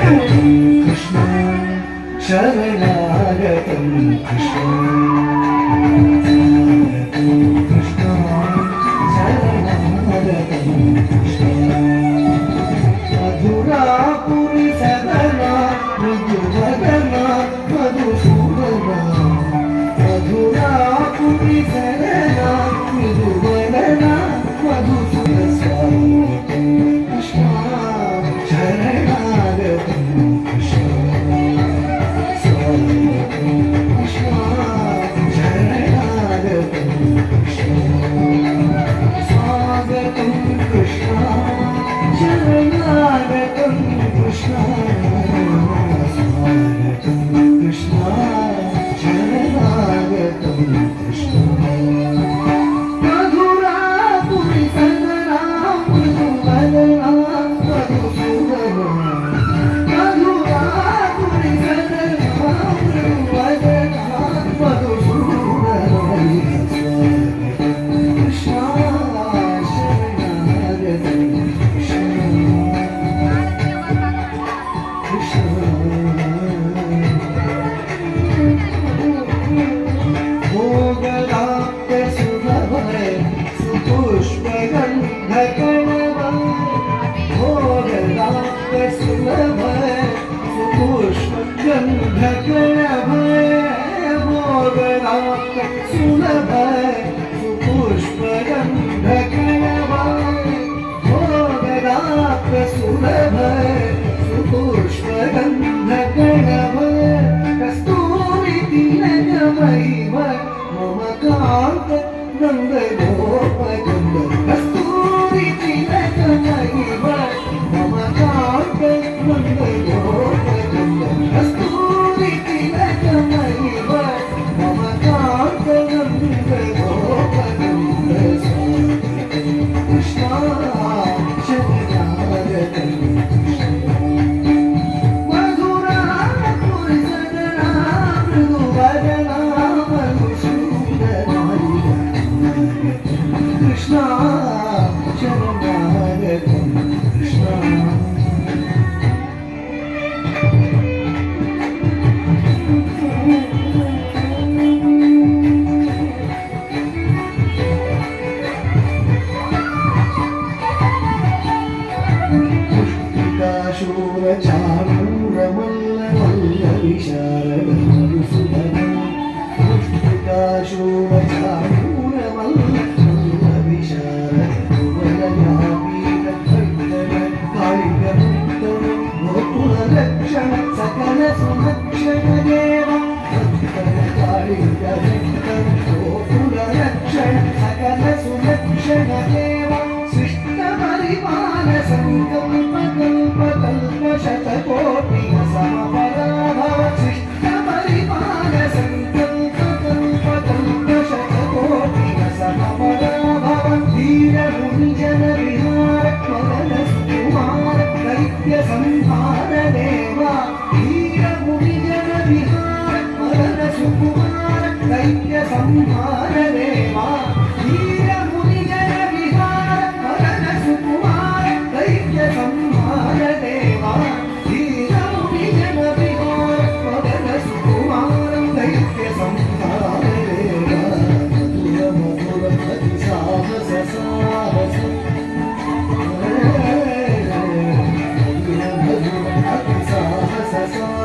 कृष्ण शरणागतं कृष्ण कृष्ण शरणागतं कृष्ण मधुरापुरी सदना मृदुवदना मधुसूदना मधुरापुरी सदना मृदुवदना मधुसूदना कृष्ण शरणागतं कृष्ण कृष्ण शरणागतं कृष्ण स्वागतं कृष्ण शरणागतं कृष्ण स्वागतं कृष्ण शरणागतं कृष्ण मधुरापुरी सदना मृदुवदना मधुसूदना मधुरापुरी सदना मृदुवदना मधुसूदना कृष्ण शरणागतं भोगदाप्य सुभवय सुपुष्पगन्धकणवय भोगदाप्य सुभवय सुपुष्पगन्धकणवय भोगदाप्य सुभवय सुपुष्पगन्धकणवय भोगदाप्य सुभवय सुपुष्पगन्धकणवय कस्तूरी तिलकमयिव मम कान्त नन्दगोपकन्द कस्तूरी तिलकमयिव मम कान्त नन्दगोपकन्द कस्तूरी तिलकमयिव मम कान्त नन्दगोपकन्द स्वागतं कृष्ण शरणागतं कृष्ण शरणागतं कृष्ण पुष्पिकाशूरचाणूरमल्लमल्लविशारदमधुसूदना पुष्पिकाशूरचाणूरमल्लविशारदुवलयापीठभक्तकालिकमुक्तम सकल सुलक्षण देव गोकुलरक्षण सकल सुलक्षण देव सृष्ट परिपाल संकल्प कल्प कल्प शतकोटि समपराभव सृष्ट परिपाल संकल्प कल्प कल्प शतकोटि समपराभव धीर मुनिजन विहार मदन सुकुमार दैत्य संहार देवा धीर मुनिजन विहार मदन सुकुमार दैत्य संहार देवा धीर मुनिजन विहार मदन सुकुमार दैत्य संहार देवा धीर मुनिजन विहार मदन सुकुमार दैत्य संहार देवा मधुर मधुर अति साहस साहस मधुर मधुर अति साहस साहस